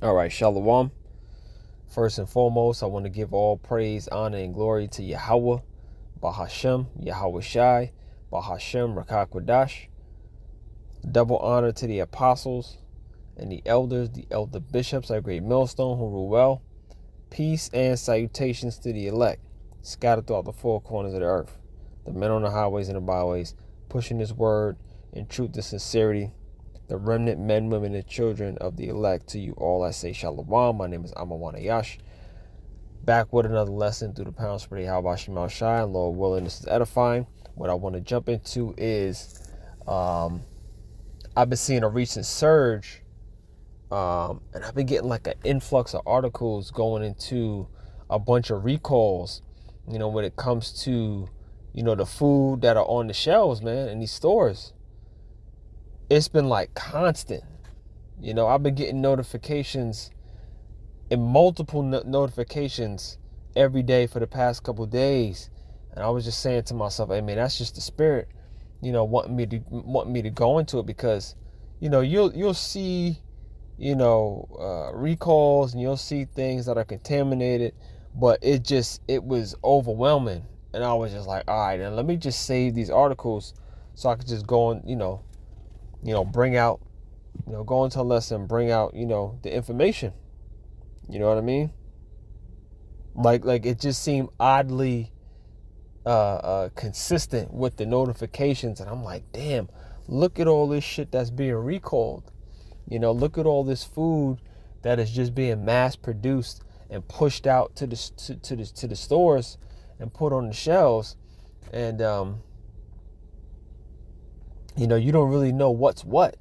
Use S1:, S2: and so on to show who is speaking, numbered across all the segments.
S1: All right, Shalom. First and foremost, I want to give all praise, honor, and glory to Yahawah, Bahashem, Yahawashi, Bahashem, Rakakwadash. Double honor to the apostles and the elders, the elder bishops, our great Millstone, who rule well. Peace and salutations to the elect, scattered throughout the four corners of the earth. The men on the highways and the byways, pushing this word in truth and sincerity. The remnant men, women, and children of the elect, to you all I say Shalom. My name is Ahmawan Ahyash. Back with another lesson through the pound spread Yahawashi, and Lord willing, this is edifying. What I want to jump into is I've been seeing a recent surge, and I've been getting like an influx of articles going into a bunch of recalls, when it comes to, the food that are on the shelves, man, in these stores. It's been like constant. I've been getting notifications and multiple notifications every day for the past couple of days. And I was just saying to myself, hey man, that's just the spirit, wanting me to go into it, because, you'll see, recalls, and you'll see things that are contaminated, but it was overwhelming. And I was just like, all right, then let me just save these articles so I could just go and, bring out, go into a lesson, bring out, the information. You know what I mean? Like it just seemed oddly consistent with the notifications. And I'm like, damn, look at all this shit that's being recalled. Look at all this food that is just being mass produced and pushed out to the stores and put on the shelves. And, you don't really know what's what.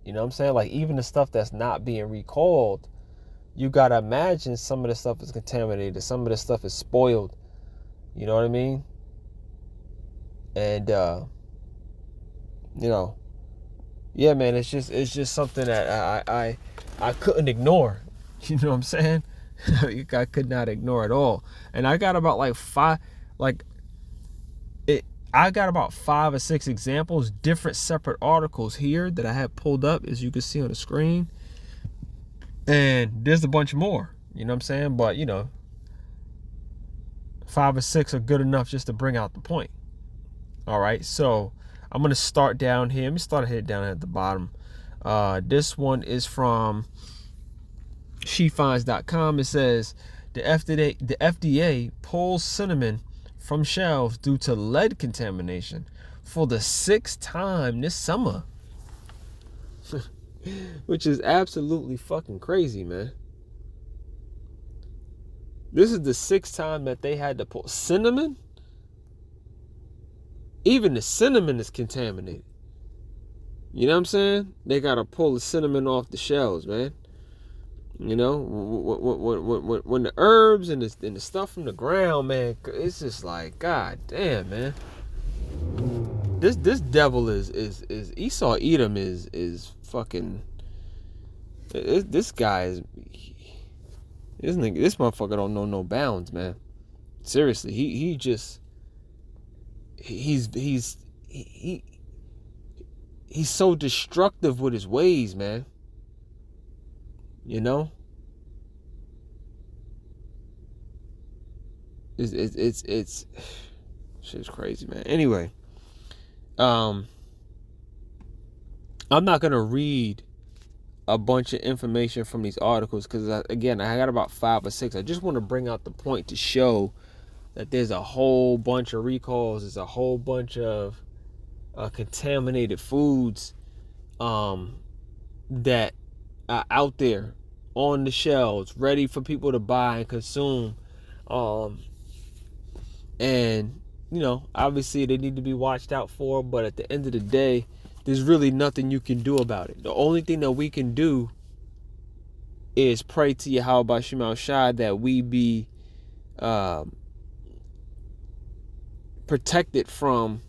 S1: You know what I'm saying? Like, even the stuff that's not being recalled, you got to imagine some of the stuff is contaminated. Some of the stuff is spoiled. You know what I mean? And, yeah, man, it's just something that I couldn't ignore. You know what I'm saying? I could not ignore at all. And I got about I got about 5 or 6 examples, different separate articles here that I have pulled up, as you can see on the screen. And there's a bunch more, you know what I'm saying? But, 5 or 6 are good enough just to bring out the point. All right, so I'm going to start down here. Let me start here down at the bottom. This one is from shefinds.com. It says, the FDA pulls cinnamon from shelves due to lead contamination for the 6th time this summer. Which is absolutely fucking crazy, man. This is the 6th time that they had to pull cinnamon. Even the cinnamon is contaminated. You know what I'm saying? They gotta pull the cinnamon off the shelves, man. When the herbs and the stuff from the ground, man, it's just like, god damn, man. This devil is Esau Edom is fucking. This guy is. This motherfucker don't know no bounds, man. Seriously, he's so destructive with his ways, man. It's shit's crazy, man. Anyway, I'm not gonna read a bunch of information from these articles because, again, I got about 5 or 6. I just want to bring out the point to show that there's a whole bunch of recalls. There's a whole bunch of contaminated foods that are out there on the shelves, ready for people to buy and consume. And, obviously they need to be watched out for, but at the end of the day, there's really nothing you can do about it. The only thing that we can do is pray to Yahawashi that we be protected from,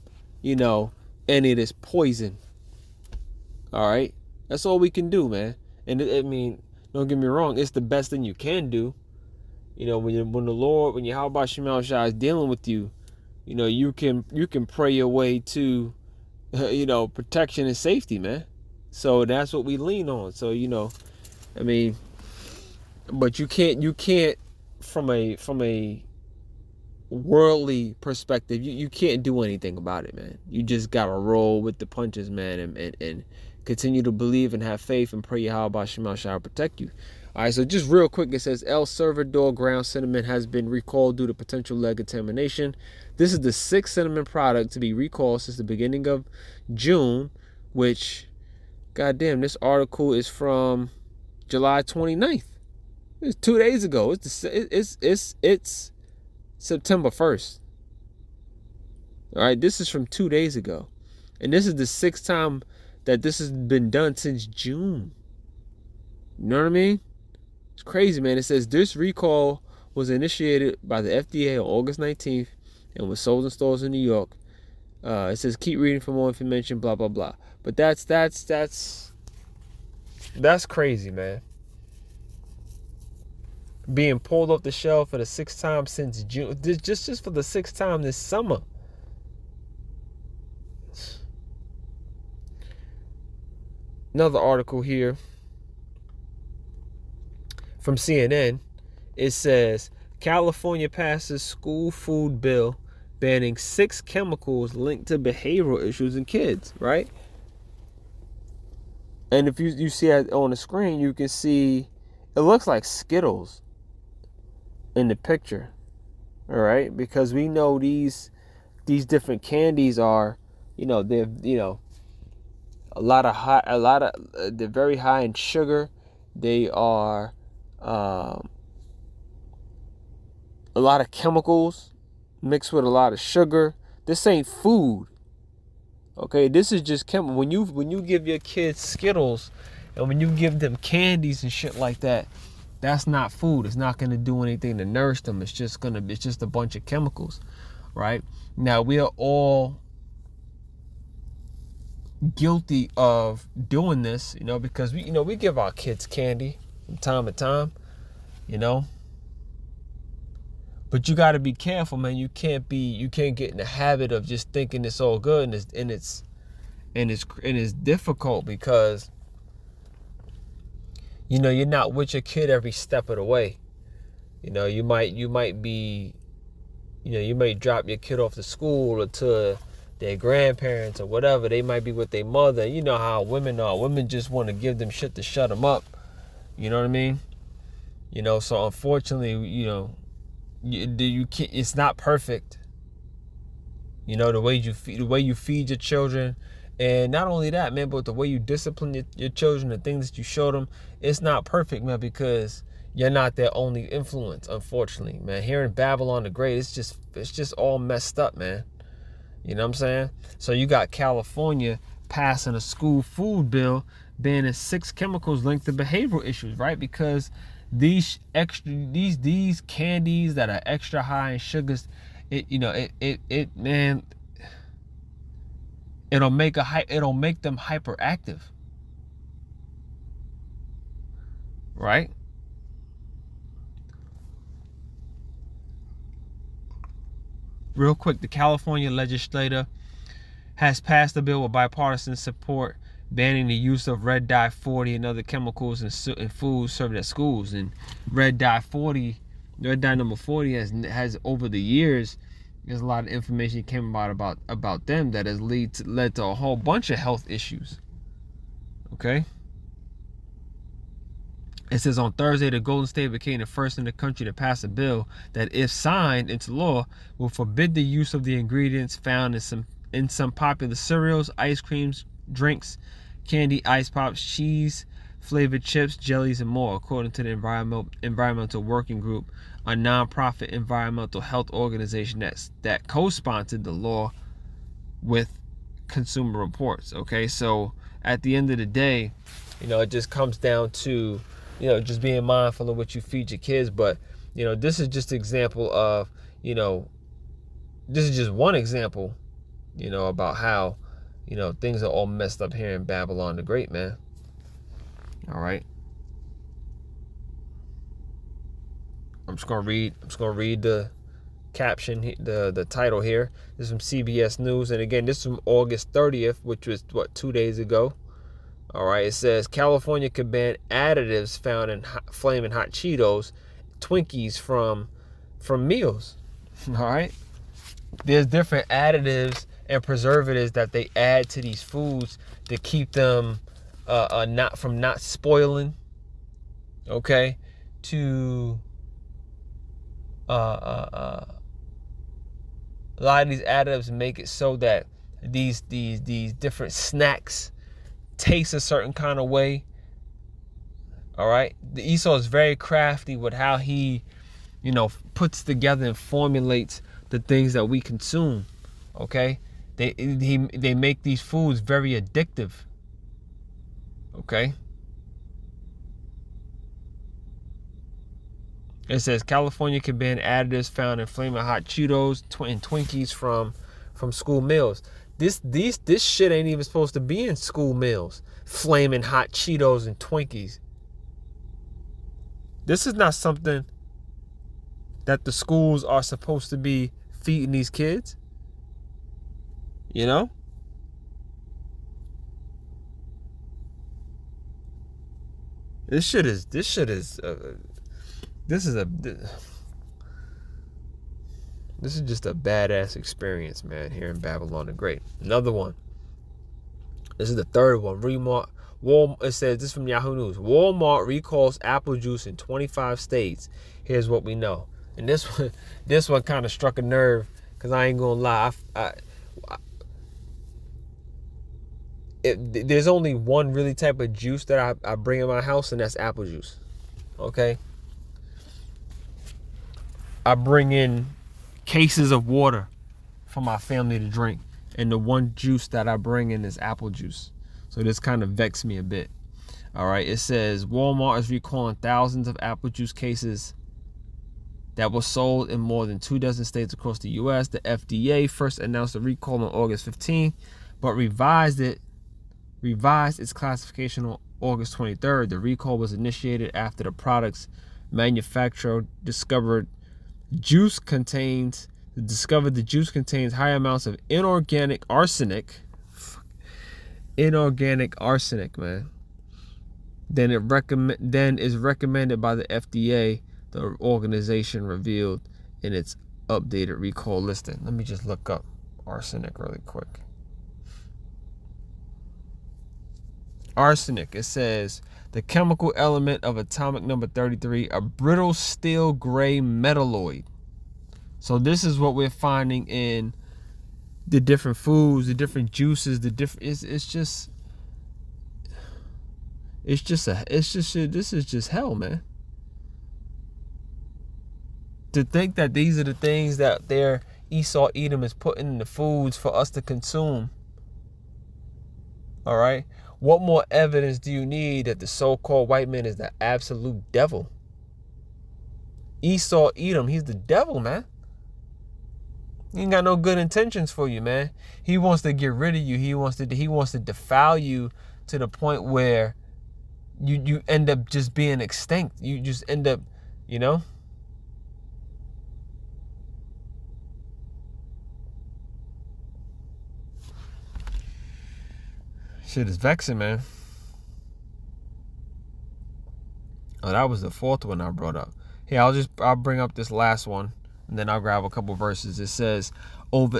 S1: any of this poison. All right? That's all we can do, man. And don't get me wrong, it's the best thing you can do. When the Lord, when Yahawashi is dealing with you, you can pray your way to protection and safety, man. So that's what we lean on. So, But you can't from a worldly perspective, you can't do anything about it, man. You just gotta roll with the punches, man, and continue to believe and have faith and pray Yahweh Shema shall protect you. All right, so just real quick, it says El Salvador ground cinnamon has been recalled due to potential lead contamination. This is the 6th cinnamon product to be recalled since the beginning of June, which, goddamn, this article is from July 29th. It's 2 days ago. It's September 1st. All right, this is from 2 days ago. And this is the 6th time that this has been done since June. You know what I mean? It's crazy, man. It says this recall was initiated by the FDA on August 19th and was sold in stores in New York. It says keep reading for more information, blah, blah, blah. But that's crazy, man. Being pulled off the shelf for the 6th time since June. Just for the 6th time this summer. Another article here from CNN. It says California passes school food bill banning 6 chemicals linked to behavioral issues in kids, right? And if you see it on the screen, you can see it looks like Skittles in the picture. All right, because we know these different candies are, they're, they're very high in sugar. They are a lot of chemicals mixed with a lot of sugar. This ain't food. Okay, this is just chemical. When you give your kids Skittles and when you give them candies and shit like that, that's not food. It's not going to do anything to nourish them. It's just a bunch of chemicals, right? Now, we are all guilty of doing this, because we give our kids candy from time to time, But you got to be careful, man. You can't get in the habit of just thinking it's all good, and it's difficult because you're not with your kid every step of the way. You might be, you may drop your kid off to school or to their grandparents or whatever. They might be with their mother. You know how women are. Women just want to give them shit to shut them up. You know what I mean? So unfortunately, it's not perfect. The way you feed your children. And not only that, man, but the way you discipline your children, the things that you show them, it's not perfect, man, because you're not their only influence, unfortunately, man. Here in Babylon the Great, it's just all messed up, man. You know what I'm saying? So you got California passing a school food bill banning 6 chemicals linked to behavioral issues, right? Because these candies that are extra high in sugars, man, it'll make them hyperactive, right? Real quick, the California legislature has passed a bill with bipartisan support banning the use of red dye 40 and other chemicals in foods served at schools. And red dye number 40 has over the years, there's a lot of information came about them that has led to a whole bunch of health issues. Okay. It says on Thursday, the Golden State became the first in the country to pass a bill that, if signed into law, will forbid the use of the ingredients found in some popular cereals, ice creams, drinks, candy, ice pops, cheese, flavored chips, jellies, and more, according to the Environmental Working Group, a non-profit environmental health organization that co-sponsored the law with Consumer Reports. Okay, so at the end of the day, it just comes down to just being mindful of what you feed your kids. But this is just an example of this is just one example about how things are all messed up here in Babylon the Great, man. All right. I'm just gonna read the caption, the title here. This is from CBS News, and again, this is from August 30th, which was 2 days ago. All right, it says California could ban additives found in flaming hot Cheetos, Twinkies from meals. All right, there's different additives and preservatives that they add to these foods to keep them not spoiling. Okay, to a lot of these additives make it so that these different snacks taste a certain kind of way. All right, the Esau is very crafty with how he, puts together and formulates the things that we consume. Okay, they make these foods very addictive. Okay, it says California can ban additives found in flaming hot Cheetos and Twinkies from school meals. This shit ain't even supposed to be in school meals. Flaming hot Cheetos and Twinkies. This is not something that the schools are supposed to be feeding these kids. This is just a badass experience, man, here in Babylon the Great. Another one. This is the third one. It says, this is from Yahoo News. Walmart recalls apple juice in 25 states. Here's what we know. And this one kind of struck a nerve, because I ain't gonna lie. There's only one really type of juice that I bring in my house, and that's apple juice. Okay? I bring in cases of water for my family to drink, and the one juice that I bring in is apple juice. So this kind of vexed me a bit. All right, it says Walmart is recalling thousands of apple juice cases that were sold in more than 24 states across the U.S. The FDA first announced a recall on August 15th, but revised its classification on August 23rd. The recall was initiated after the product's manufacturer discovered the juice contains high amounts of inorganic arsenic, man, than is recommended by the FDA, the organization revealed in its updated recall listing. Let me just look up arsenic really quick. Arsenic, it says, the chemical element of atomic number 33, a brittle steel gray metalloid. So this is what we're finding in the different foods, the different juices, this is just hell, man. To think that these are the things that their Esau Edom is putting in the foods for us to consume. All right. What more evidence do you need that the so-called white man is the absolute devil? Esau Edom, he's the devil, man. He ain't got no good intentions for you, man. He wants to get rid of you. He wants to defile you to the point where you end up just being extinct. You just end up, Shit is vexing, man. Oh, that was the fourth one I brought up. Here, I'll bring up this last one, and then I'll grab a couple verses. It says,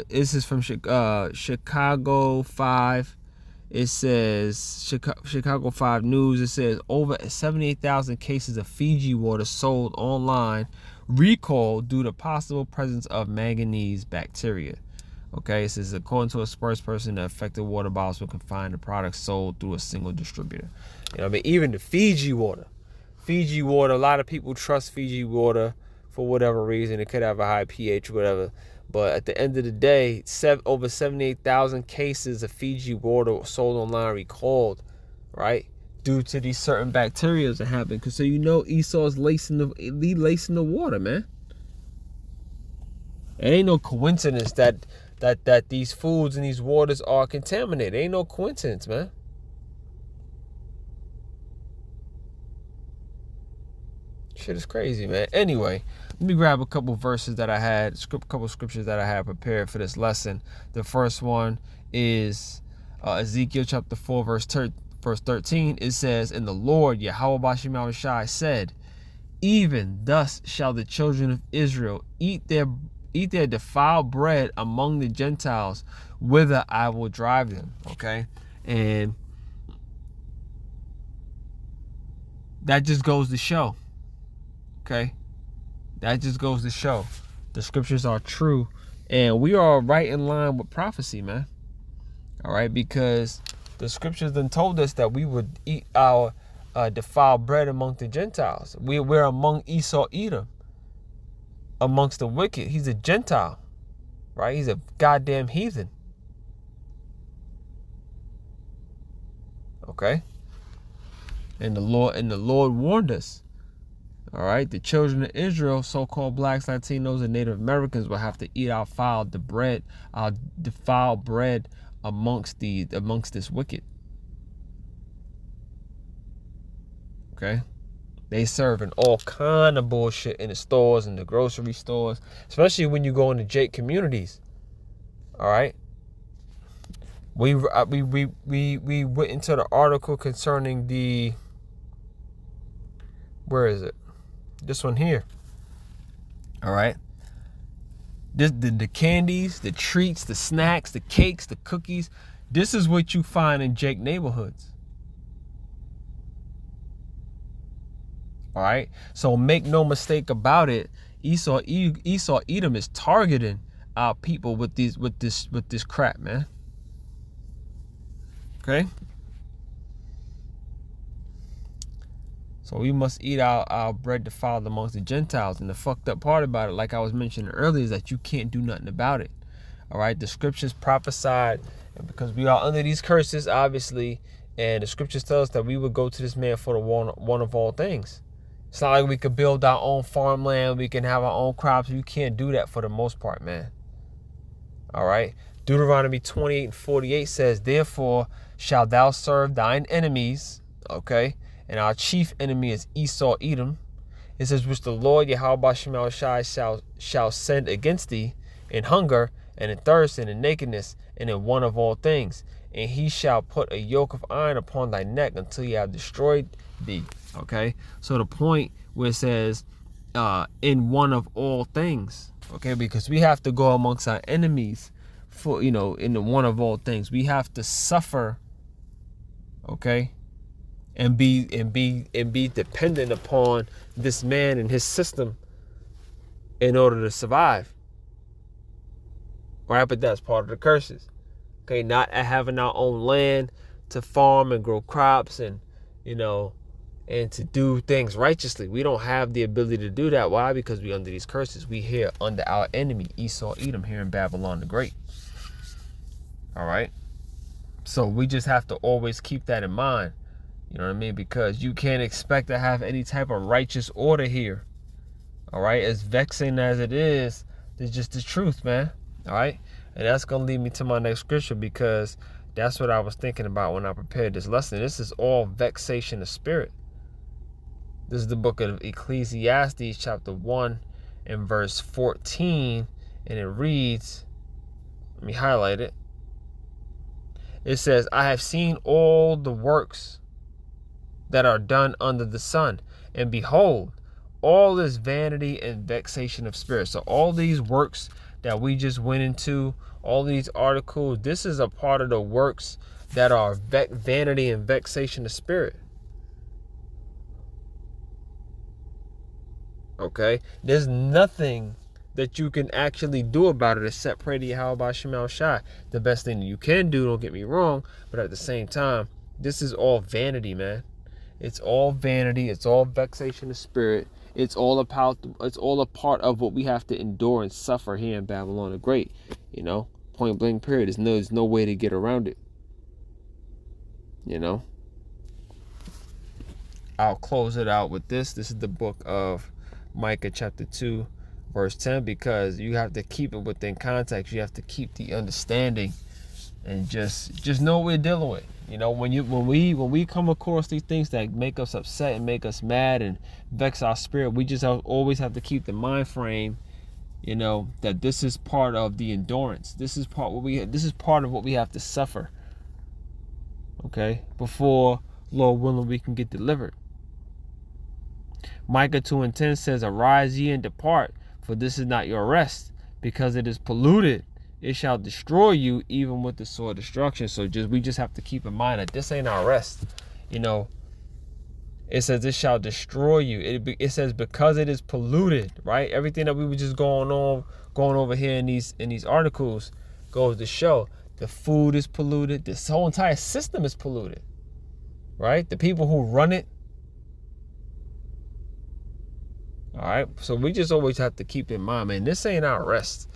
S1: this is from Chicago 5. It says, Chicago 5 News, it says, over 78,000 cases of Fiji water sold online recalled due to possible presence of manganese bacteria. Okay, it says, according to a spokesperson, the affected water bottles were confined to products sold through a single distributor. Even the Fiji water, a lot of people trust Fiji water for whatever reason. It could have a high pH, whatever. But at the end of the day, over 78,000 cases of Fiji water sold online recalled, right? Due to these certain bacteria that happen. Because Esau's lacing the water, man. It ain't no coincidence that these foods and these waters are contaminated. Ain't no coincidence, man. Shit is crazy, man. Anyway, let me grab a couple verses that I had, a couple scriptures that I had prepared for this lesson. The first one is Ezekiel chapter 4, verse verse 13, it says, and the Lord, Yahawashi said, even thus shall the children of Israel eat their defiled bread among the Gentiles, whither I will drive them. Okay? And that just goes to show. Okay? That just goes to show the scriptures are true. And we are right in line with prophecy, man. All right? Because the scriptures then told us that we would eat our defiled bread among the Gentiles. We're among Esau, Edom, amongst the wicked. He's a Gentile, right? He's a goddamn heathen. Okay? And the Lord warned us. All right, the children of Israel, so-called blacks, Latinos, and Native Americans will have to eat our defiled bread amongst this wicked. Okay, they serving all kind of bullshit in the stores and the grocery stores, especially when you go into Jake communities. All right, we went into the article concerning the, where is it? This one here. All right. The candies, the treats, the snacks, the cakes, the cookies. This is what you find in Jake neighborhoods. All right. So make no mistake about it. Esau Edom is targeting our people with this crap, man. Okay. So we must eat our bread defiled amongst the Gentiles. And the fucked up part about it, like I was mentioning earlier, is that you can't do nothing about it. All right. The scriptures prophesied, and because we are under these curses, obviously, and the scriptures tell us that we would go to this man for the one of all things. It's not like we could build our own farmland. We can have our own crops. You can't do that for the most part, man. All right. Deuteronomy 28:48 says, therefore shalt thou serve thine enemies. Okay. And our chief enemy is Esau, Edom. It says, which the Lord Yahawashi shall send against thee in hunger and in thirst and in nakedness and in want of all things. And he shall put a yoke of iron upon thy neck until he have destroyed thee. Okay. So the point where it says in one of all things. Okay. Because we have to go amongst our enemies for, in the one of all things. We have to suffer. Okay. And be dependent upon this man and his system in order to survive. Right, but that's part of the curses. Okay, not having our own land to farm and grow crops and and to do things righteously. We don't have the ability to do that. Why? Because we're under these curses. We here under our enemy, Esau, Edom, here in Babylon the Great. All right. So we just have to always keep that in mind. You know what I mean? Because you can't expect to have any type of righteous order here. All right? As vexing as it is, it's just the truth, man. All right? And that's going to lead me to my next scripture, because that's what I was thinking about when I prepared this lesson. This is all vexation of spirit. This is the book of Ecclesiastes, chapter 1 and verse 14. And it reads, let me highlight it. It says, I have seen all the works that are done under the sun, and behold, all this vanity and vexation of spirit. So all these works that we just went into, all these articles, this is a part of the works that are vanity and vexation of spirit. Okay, there's nothing that you can actually do about it except pray to Yahawah. The best thing that you can do, don't get me wrong, but at the same time, this is all vanity, man. It's all vanity. It's all vexation of spirit. It's all a part of what we have to endure and suffer here in Babylon the Great. Point blank period. There's no way to get around it. I'll close it out with this. This is the book of Micah chapter 2, verse 10, because you have to keep it within context. You have to keep the understanding and just know what we're dealing with. When we come across these things that make us upset and make us mad and vex our spirit, we just always have to keep the mind frame, that this is part of the endurance. This is part of what we have to suffer. Okay, before, Lord willing, we can get delivered. Micah 2:10 says, "Arise ye and depart, for this is not your rest, because it is polluted. It shall destroy you, even with the sword destruction." So we just have to keep in mind that this ain't our rest. You know, it says it shall destroy you. It says because it is polluted, right? Everything that we were just going over here in these articles goes to show the food is polluted. This whole entire system is polluted, right? The people who run it. All right, so we just always have to keep in mind, man, this ain't our rest.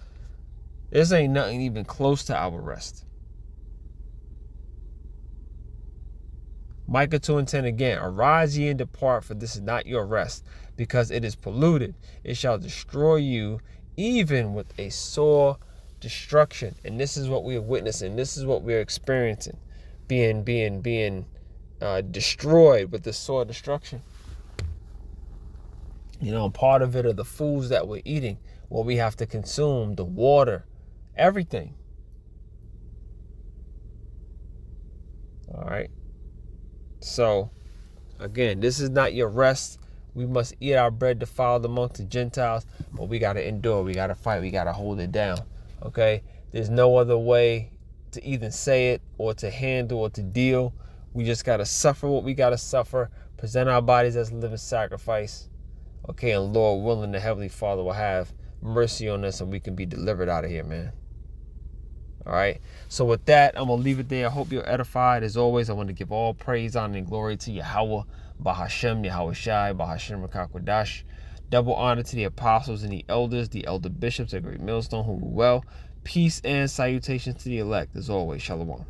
S1: This ain't nothing even close to our rest. Micah 2:10 again, "Arise ye and depart, for this is not your rest, because it is polluted. It shall destroy you, even with a sore destruction." And this is what we are witnessing. This is what we are experiencing, being destroyed with this sore destruction. You know, part of it are the foods that we're eating, what we have to consume, the water, everything. All right. So, again, this is not your rest. We must eat our bread defiled amongst the Gentiles, but we got to endure. We got to fight. We got to hold it down. Okay? There's no other way to even say it or to handle or to deal. We just got to suffer what we got to suffer, present our bodies as a living sacrifice. Okay, and Lord willing, the Heavenly Father will have mercy on us and we can be delivered out of here, man. All right. So with that, I'm going to leave it there. I hope you're edified. As always, I want to give all praise, honor, and glory to Yahweh, Bahashem, Yahawashi, Bahashem, Rakakwadash. Double honor to the apostles and the elders, the elder bishops at Great Millstone who rule well. Peace and salutations to the elect. As always, Shalom.